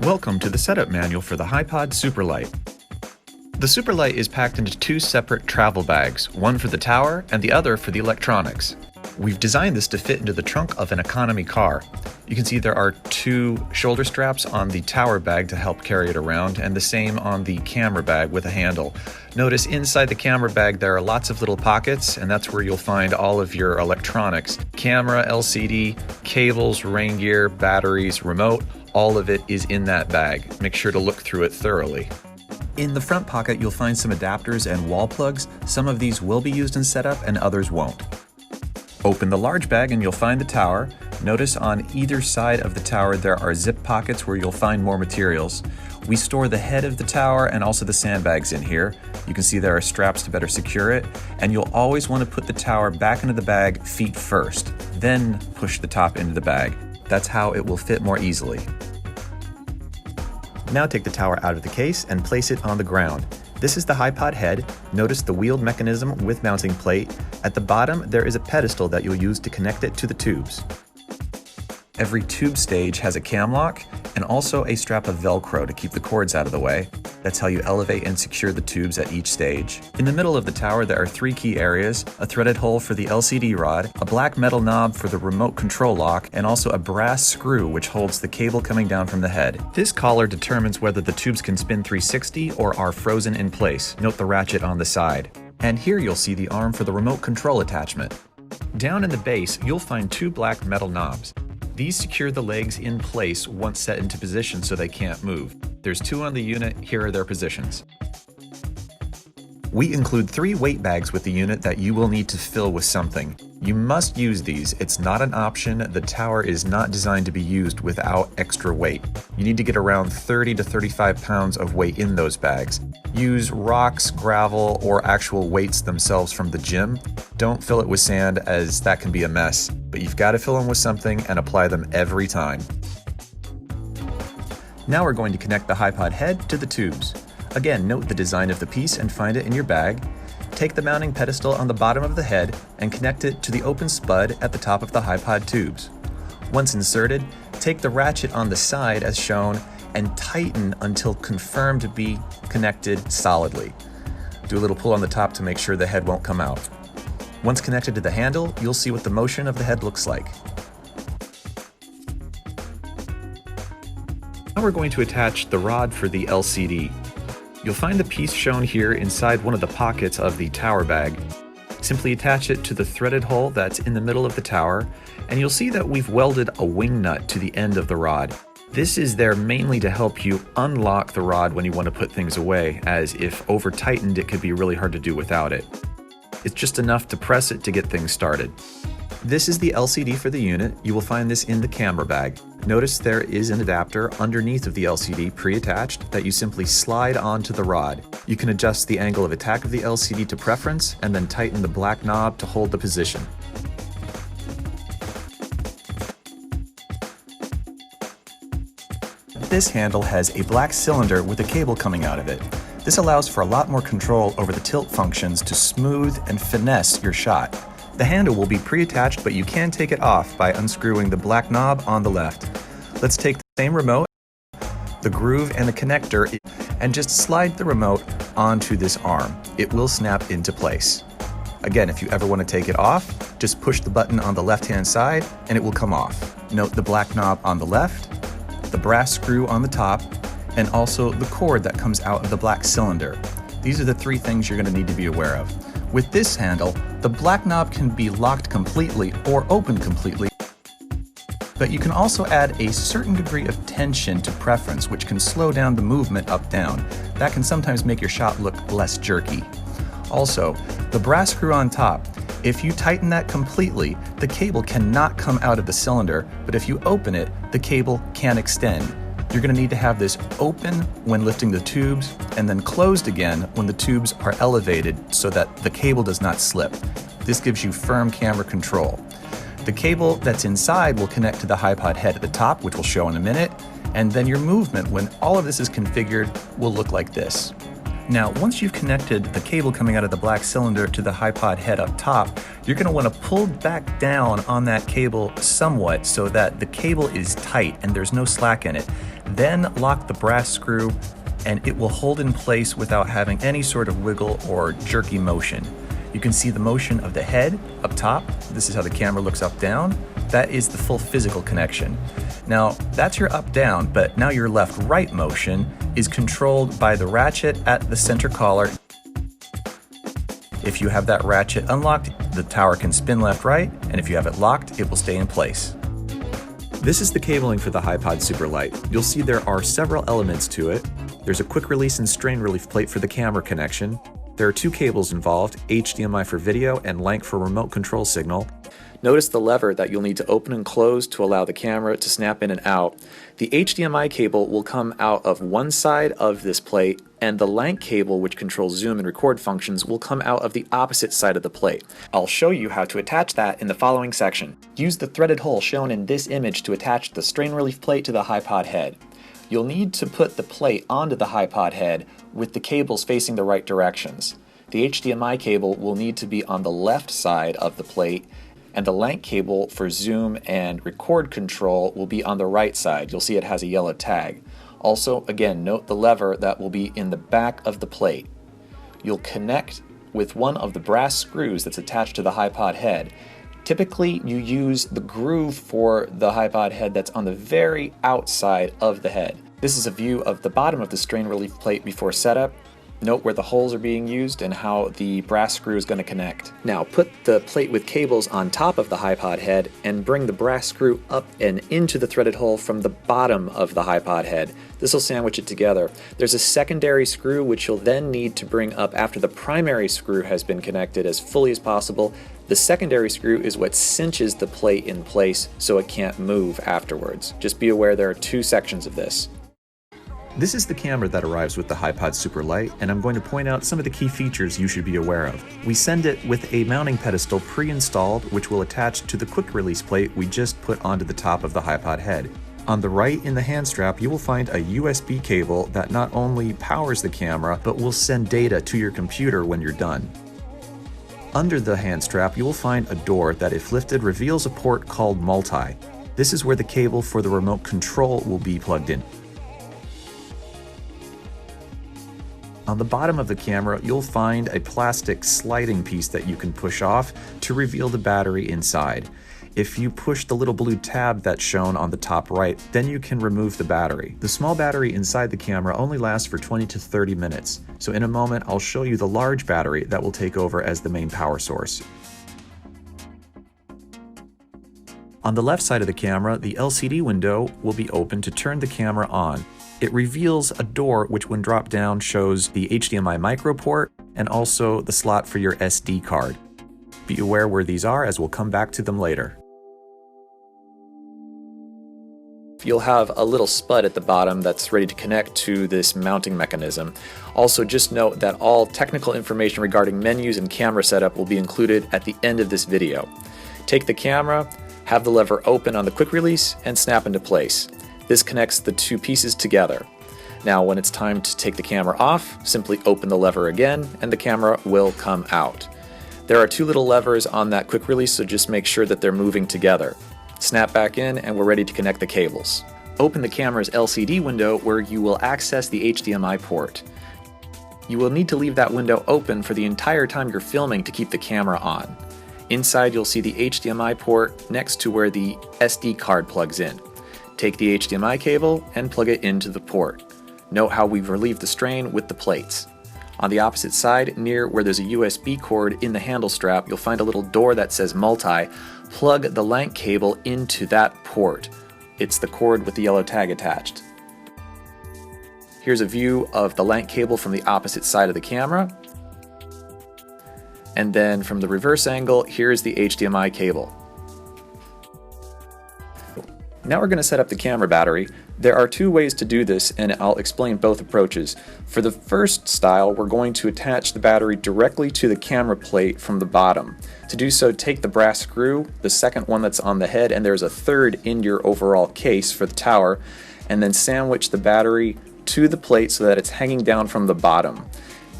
Welcome to the setup manual for the hipod Super-Lite. The Super-Lite is packed into two separate travel bags, one for the tower and the other for the electronics. We've designed this to fit into the trunk of an economy car. You can see there are two shoulder straps on the tower bag to help carry it around, and the same on the camera bag with a handle. Notice inside the camera bag there are lots of little pockets, and that's where you'll find all of your electronics. Camera, LCD, cables, rain gear, batteries, remote, all of it is in that bag. Make sure to look through it thoroughly. In the front pocket you'll find some adapters and wall plugs. Some of these will be used in setup and others won't. Open the large bag and you'll find the tower. Notice on either side of the tower there are zip pockets where you'll find more materials. We store the head of the tower and also the sandbags in here. You can see there are straps to better secure it, and you'll always want to put the tower back into the bag feet first, then push the top into the bag. That's how it will fit more easily. Now take the tower out of the case and place it on the ground. This is the hipod head. Notice the wheeled mechanism with mounting plate. At the bottom, there is a pedestal that you'll use to connect it to the tubes. Every tube stage has a cam lock and also a strap of Velcro to keep the cords out of the way. That's how you elevate and secure the tubes at each stage. In the middle of the tower, there are three key areas: a threaded hole for the LCD rod, a black metal knob for the remote control lock, and also a brass screw which holds the cable coming down from the head. This collar determines whether the tubes can spin 360 or are frozen in place. Note the ratchet on the side. And here you'll see the arm for the remote control attachment. Down in the base, you'll find two black metal knobs. These secure the legs in place once set into position so they can't move. There's two on the unit, here are their positions. We include 3 weight bags with the unit that you will need to fill with something. You must use these, it's not an option. The tower is not designed to be used without extra weight. You need to get around 30 to 35 pounds of weight in those bags. Use rocks, gravel, or actual weights themselves from the gym. Don't fill it with sand, as that can be a mess, but you've got to fill them with something and apply them every time. Now we're going to connect the hipod head to the tubes. Again, note the design of the piece and find it in your bag. Take the mounting pedestal on the bottom of the head and connect it to the open spud at the top of the hipod tubes. Once inserted, take the ratchet on the side as shown and tighten until confirmed to be connected solidly. Do a little pull on the top to make sure the head won't come out. Once connected to the handle, you'll see what the motion of the head looks like. Now we're going to attach the rod for the LCD. You'll find the piece shown here inside one of the pockets of the tower bag. Simply attach it to the threaded hole that's in the middle of the tower, and you'll see that we've welded a wing nut to the end of the rod. This is there mainly to help you unlock the rod when you want to put things away, as if over-tightened it could be really hard to do without it. It's just enough to press it to get things started. This is the LCD for the unit. You will find this in the camera bag. Notice there is an adapter underneath of the LCD pre-attached that you simply slide onto the rod. You can adjust the angle of attack of the LCD to preference and then tighten the black knob to hold the position. This handle has a black cylinder with a cable coming out of it. This allows for a lot more control over the tilt functions to smooth and finesse your shot. The handle will be pre-attached, but you can take it off by unscrewing the black knob on the left. Let's take the same remote, the groove and the connector, and just slide the remote onto this arm. It will snap into place. Again, if you ever want to take it off, just push the button on the left-hand side and it will come off. Note the black knob on the left, the brass screw on the top, and also the cord that comes out of the black cylinder. These are the 3 things you're going to need to be aware of. With this handle, the black knob can be locked completely or open completely, but you can also add a certain degree of tension to preference, which can slow down the movement up-down. That can sometimes make your shot look less jerky. Also, the brass screw on top, if you tighten that completely, the cable cannot come out of the cylinder, but if you open it, the cable can extend. You're going to need to have this open when lifting the tubes and then closed again when the tubes are elevated so that the cable does not slip. This gives you firm camera control. The cable that's inside will connect to the hipod head at the top, which we'll show in a minute, and then your movement when all of this is configured will look like this. Now, once you've connected the cable coming out of the black cylinder to the hipod head up top, you're going to want to pull back down on that cable somewhat so that the cable is tight and there's no slack in it. Then lock the brass screw and it will hold in place without having any sort of wiggle or jerky motion. You can see the motion of the head up top. This is how the camera looks up down. That is the full physical connection. Now, that's your up-down, but now your left-right motion is controlled by the ratchet at the center collar. If you have that ratchet unlocked, the tower can spin left-right, and if you have it locked, it will stay in place. This is the cabling for the hipod Super-Lite. You'll see there are several elements to it. There's a quick release and strain relief plate for the camera connection. There are two cables involved, HDMI for video and LANC for remote control signal. Notice the lever that you'll need to open and close to allow the camera to snap in and out. The HDMI cable will come out of one side of this plate, and the LANC cable, which controls zoom and record functions, will come out of the opposite side of the plate. I'll show you how to attach that in the following section. Use the threaded hole shown in this image to attach the strain relief plate to the hipod head. You'll need to put the plate onto the hipod head with the cables facing the right directions. The HDMI cable will need to be on the left side of the plate, and the LANC cable for zoom and record control will be on the right side. You'll see it has a yellow tag. Also, again, note the lever that will be in the back of the plate. You'll connect with one of the brass screws that's attached to the hipod head. Typically, you use the groove for the hipod head that's on the very outside of the head. This is a view of the bottom of the strain relief plate before setup. Note where the holes are being used and how the brass screw is going to connect. Now put the plate with cables on top of the hipod head and bring the brass screw up and into the threaded hole from the bottom of the hipod head. This will sandwich it together. There's a secondary screw which you'll then need to bring up after the primary screw has been connected as fully as possible. The secondary screw is what cinches the plate in place so it can't move afterwards. Just be aware there are two sections of this. This is the camera that arrives with the hipod Super-Lite, and I'm going to point out some of the key features you should be aware of. We send it with a mounting pedestal pre-installed, which will attach to the quick release plate we just put onto the top of the hipod head. On the right in the hand strap, you will find a USB cable that not only powers the camera, but will send data to your computer when you're done. Under the hand strap, you will find a door that, if lifted, reveals a port called multi. This is where the cable for the remote control will be plugged in. On the bottom of the camera, you'll find a plastic sliding piece that you can push off to reveal the battery inside. If you push the little blue tab that's shown on the top right, then you can remove the battery. The small battery inside the camera only lasts for 20 to 30 minutes, so in a moment I'll show you the large battery that will take over as the main power source. On the left side of the camera, the LCD window will be open to turn the camera on. It reveals a door which, when dropped down, shows the HDMI micro port and also the slot for your SD card. Be aware where these are, as we'll come back to them later. You'll have a little spud at the bottom that's ready to connect to this mounting mechanism. Also, just note that all technical information regarding menus and camera setup will be included at the end of this video. Take the camera, have the lever open on the quick release, and snap into place. This connects the two pieces together. Now when it's time to take the camera off, simply open the lever again and the camera will come out. There are two little levers on that quick release, so just make sure that they're moving together. Snap back in and we're ready to connect the cables. Open the camera's LCD window where you will access the HDMI port. You will need to leave that window open for the entire time you're filming to keep the camera on. Inside you'll see the HDMI port next to where the SD card plugs in. Take the HDMI cable and plug it into the port. Note how we've relieved the strain with the plates. On the opposite side, near where there's a USB cord in the handle strap, you'll find a little door that says multi. Plug the LANC cable into that port. It's the cord with the yellow tag attached. Here's a view of the LANC cable from the opposite side of the camera. And then from the reverse angle, here's the HDMI cable. Now we're going to set up the camera battery. There are two ways to do this, and I'll explain both approaches. For the first style, we're going to attach the battery directly to the camera plate from the bottom. To do so, take the brass screw, the second one that's on the head, and there's a third in your overall case for the tower, and then sandwich the battery to the plate so that it's hanging down from the bottom.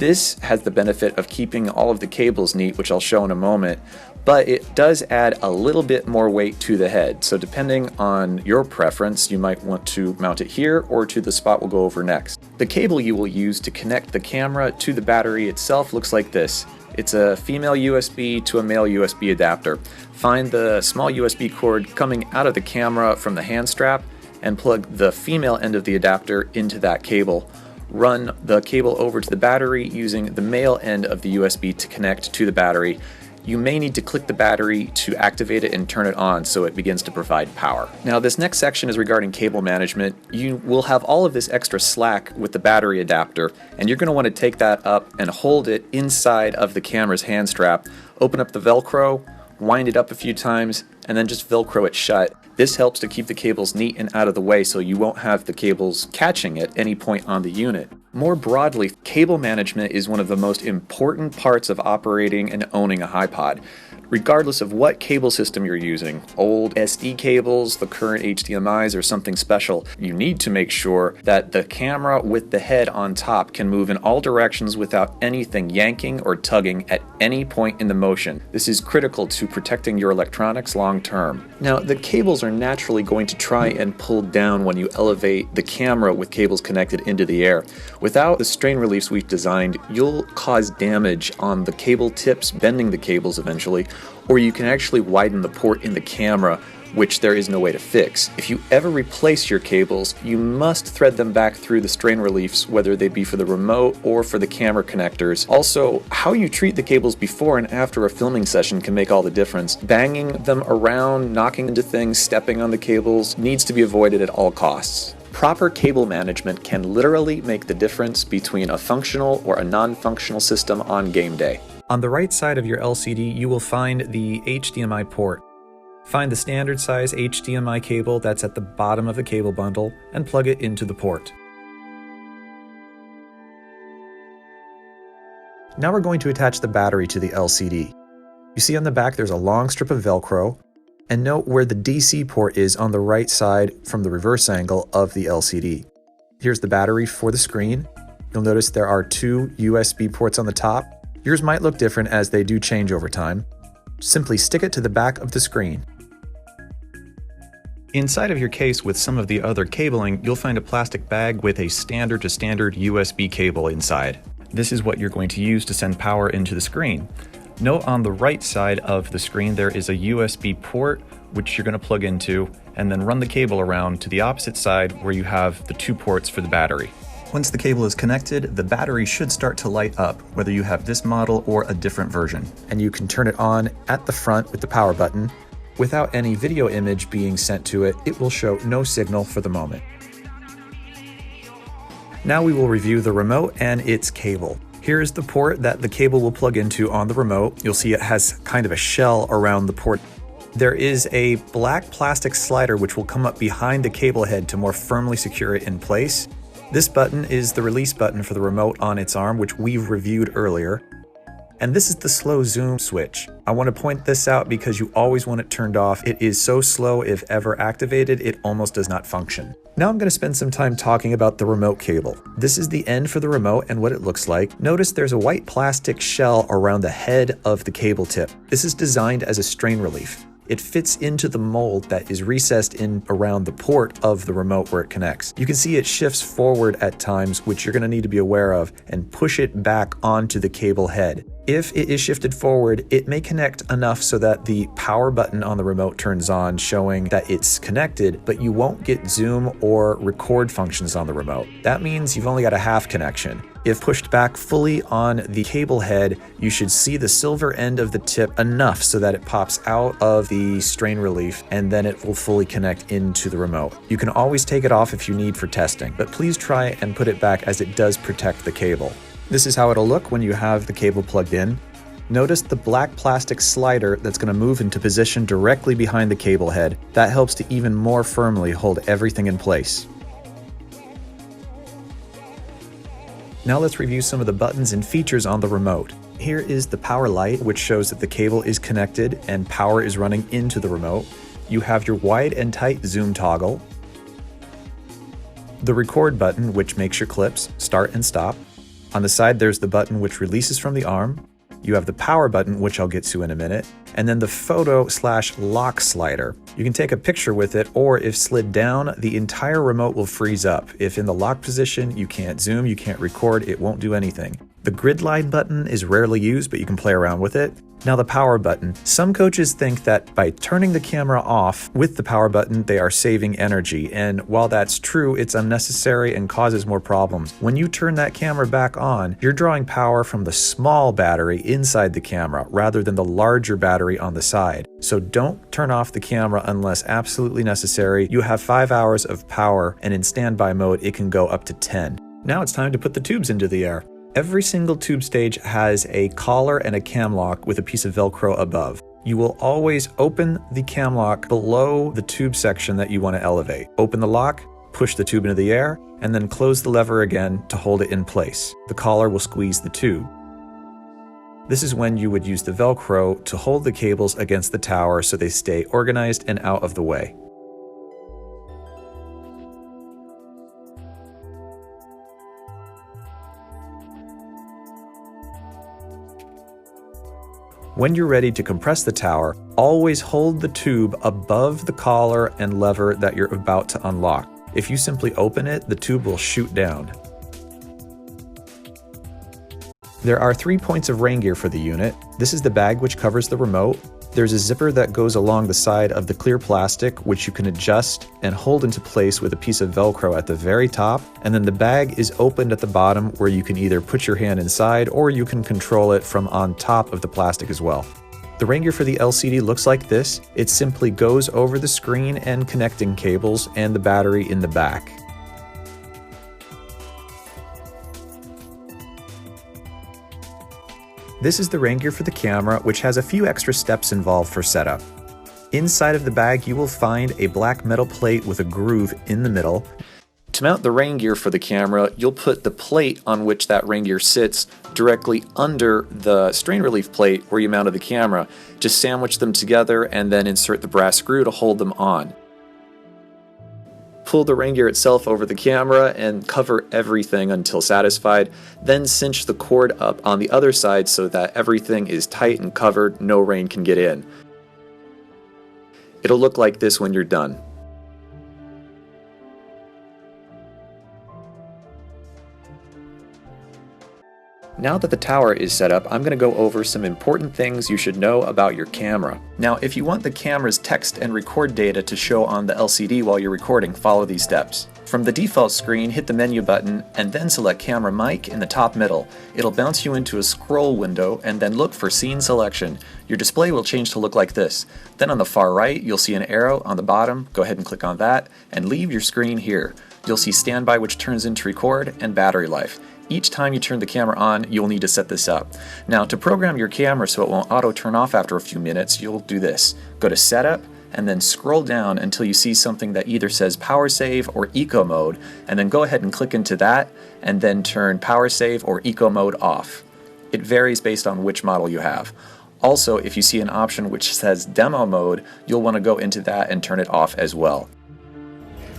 This has the benefit of keeping all of the cables neat, which I'll show in a moment, but it does add a little bit more weight to the head. So depending on your preference, you might want to mount it here or to the spot we'll go over next. The cable you will use to connect the camera to the battery itself looks like this. It's a female USB to a male USB adapter. Find the small USB cord coming out of the camera from the hand strap and plug the female end of the adapter into that cable. Run the cable over to the battery using the male end of the USB to connect to the battery. You may need to click the battery to activate it and turn it on so it begins to provide power. Now this next section is regarding cable management. You will have all of this extra slack with the battery adapter, and you're going to want to take that up and hold it inside of the camera's hand strap. Open up the Velcro, wind it up a few times, and then just Velcro it shut. This helps to keep the cables neat and out of the way so you won't have the cables catching at any point on the unit. More broadly, cable management is one of the most important parts of operating and owning a hipod. Regardless of what cable system you're using, old SD cables, the current HDMIs, or something special, you need to make sure that the camera with the head on top can move in all directions without anything yanking or tugging at any point in the motion. This is critical to protecting your electronics long term. Now, the cables are naturally going to try and pull down when you elevate the camera with cables connected into the air. Without the strain reliefs we've designed, you'll cause damage on the cable tips, bending the cables eventually, or you can actually widen the port in the camera, which there is no way to fix. If you ever replace your cables, you must thread them back through the strain reliefs, whether they be for the remote or for the camera connectors. Also, how you treat the cables before and after a filming session can make all the difference. Banging them around, knocking into things, stepping on the cables needs to be avoided at all costs. Proper cable management can literally make the difference between a functional or a non-functional system on game day. On the right side of your LCD, you will find the HDMI port. Find the standard size HDMI cable that's at the bottom of the cable bundle and plug it into the port. Now we're going to attach the battery to the LCD. You see on the back there's a long strip of Velcro, and note where the DC port is on the right side from the reverse angle of the LCD. Here's the battery for the screen. You'll notice there are two USB ports on the top. Yours might look different as they do change over time. Simply stick it to the back of the screen. Inside of your case with some of the other cabling, you'll find a plastic bag with a standard to standard USB cable inside. This is what you're going to use to send power into the screen. Note on the right side of the screen there is a USB port which you're going to plug into, and then run the cable around to the opposite side where you have the two ports for the battery. Once the cable is connected, the battery should start to light up, whether you have this model or a different version. And you can turn it on at the front with the power button. Without any video image being sent to it, it will show no signal for the moment. Now we will review the remote and its cable. Here is the port that the cable will plug into on the remote. You'll see it has kind of a shell around the port. There is a black plastic slider which will come up behind the cable head to more firmly secure it in place. This button is the release button for the remote on its arm, which we've reviewed earlier. And this is the slow zoom switch. I want to point this out because you always want it turned off. It is so slow, if ever activated, it almost does not function. Now I'm going to spend some time talking about the remote cable. This is the end for the remote and what it looks like. Notice there's a white plastic shell around the head of the cable tip. This is designed as a strain relief. It fits into the mold that is recessed in around the port of the remote where it connects. You can see it shifts forward at times, which you're going to need to be aware of, and push it back onto the cable head. If it is shifted forward, it may connect enough so that the power button on the remote turns on, showing that it's connected, but you won't get zoom or record functions on the remote. That means you've only got a half connection. If pushed back fully on the cable head, you should see the silver end of the tip enough so that it pops out of the strain relief, and then it will fully connect into the remote. You can always take it off if you need for testing, but please try and put it back as it does protect the cable. This is how it'll look when you have the cable plugged in. Notice the black plastic slider that's going to move into position directly behind the cable head. That helps to even more firmly hold everything in place. Now let's review some of the buttons and features on the remote. Here is the power light, which shows that the cable is connected and power is running into the remote. You have your wide and tight zoom toggle. The record button, which makes your clips start and stop. On the side, there's the button which releases from the arm. You have the power button, which I'll get to in a minute, and then the photo/lock slider. You can take a picture with it, or if slid down, the entire remote will freeze up. If in the lock position, you can't zoom, you can't record, it won't do anything. The grid line button is rarely used, but you can play around with it. Now the power button. Some coaches think that by turning the camera off with the power button, they are saving energy. And while that's true, it's unnecessary and causes more problems. When you turn that camera back on, you're drawing power from the small battery inside the camera rather than the larger battery on the side. So don't turn off the camera unless absolutely necessary. You have 5 hours of power, and in standby mode, it can go up to 10. Now it's time to put the tubes into the air. Every single tube stage has a collar and a cam lock with a piece of Velcro above. You will always open the cam lock below the tube section that you want to elevate. Open the lock, push the tube into the air, and then close the lever again to hold it in place. The collar will squeeze the tube. This is when you would use the Velcro to hold the cables against the tower so they stay organized and out of the way. When you're ready to compress the tower, always hold the tube above the collar and lever that you're about to unlock. If you simply open it, the tube will shoot down. There are 3 points of rain gear for the unit. This is the bag which covers the remote. There's a zipper that goes along the side of the clear plastic, which you can adjust and hold into place with a piece of Velcro at the very top. And then the bag is opened at the bottom where you can either put your hand inside or you can control it from on top of the plastic as well. The rain gear for the LCD looks like this. It simply goes over the screen and connecting cables and the battery in the back. This is the rain gear for the camera, which has a few extra steps involved for setup. Inside of the bag, you will find a black metal plate with a groove in the middle. To mount the rain gear for the camera, you'll put the plate on which that rain gear sits directly under the strain relief plate where you mounted the camera. Just sandwich them together and then insert the brass screw to hold them on. Pull the rain gear itself over the camera and cover everything until satisfied, then cinch the cord up on the other side so that everything is tight and covered, no rain can get in. It'll look like this when you're done. Now that the tower is set up, I'm going to go over some important things you should know about your camera. Now, if you want the camera's text and record data to show on the LCD while you're recording, follow these steps. From the default screen, hit the menu button and then select Camera Mic in the top middle. It'll bounce you into a scroll window and then look for Scene Selection. Your display will change to look like this. Then on the far right, you'll see an arrow on the bottom. Go ahead and click on that and leave your screen here. You'll see Standby, which turns into Record, and Battery Life. Each time you turn the camera on, you'll need to set this up. Now, to program your camera so it won't auto turn off after a few minutes, you'll do this. Go to Setup, and then scroll down until you see something that either says Power Save or Eco Mode, and then go ahead and click into that, and then turn Power Save or Eco Mode off. It varies based on which model you have. Also, if you see an option which says Demo Mode, you'll want to go into that and turn it off as well.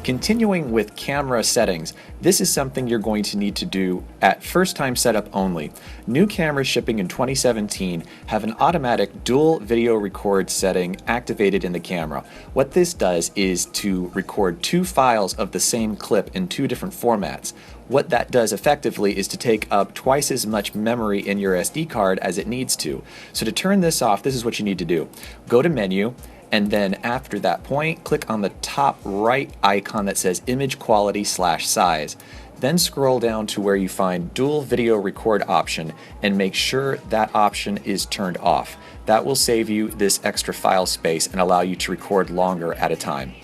Continuing with camera settings, this is something you're going to need to do at first time setup only. New cameras shipping in 2017 have an automatic dual video record setting activated in the camera. What this does is to record 2 files of the same clip in 2 different formats. What that does effectively is to take up twice as much memory in your SD card as it needs to. So to turn this off, this is what you need to do. Go to Menu, and then after that point, click on the top right icon that says Image Quality/Size. Then scroll down to where you find Dual Video Record option and make sure that option is turned off. That will save you this extra file space and allow you to record longer at a time.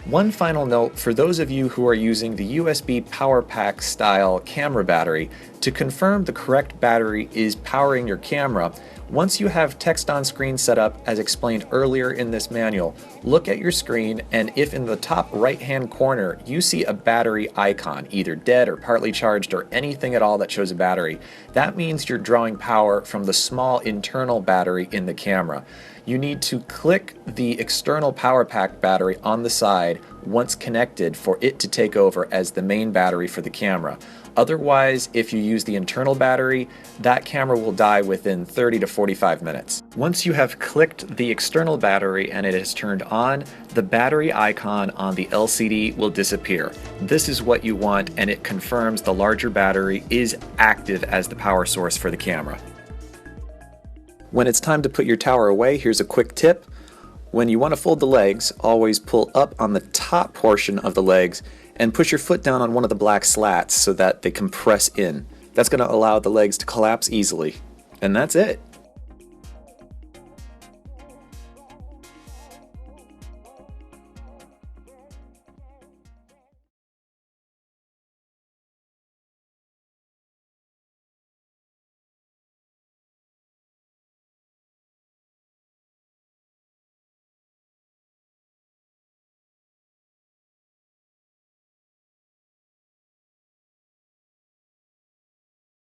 One final note for those of you who are using the USB power pack style camera battery, to confirm the correct battery is powering your camera, once you have text on screen set up as explained earlier in this manual, look at your screen, and if in the top right hand corner you see a battery icon, either dead or partly charged or anything at all that shows a battery, that means you're drawing power from the small internal battery in the camera. You need to click the external power pack battery on the side once connected for it to take over as the main battery for the camera. Otherwise, if you use the internal battery, that camera will die within 30 to 45 minutes. Once you have clicked the external battery and it is turned on, the battery icon on the LCD will disappear. This is what you want, and it confirms the larger battery is active as the power source for the camera. When it's time to put your tower away, here's a quick tip. When you want to fold the legs, always pull up on the top portion of the legs and push your foot down on one of the black slats so that they compress in. That's going to allow the legs to collapse easily. And that's it.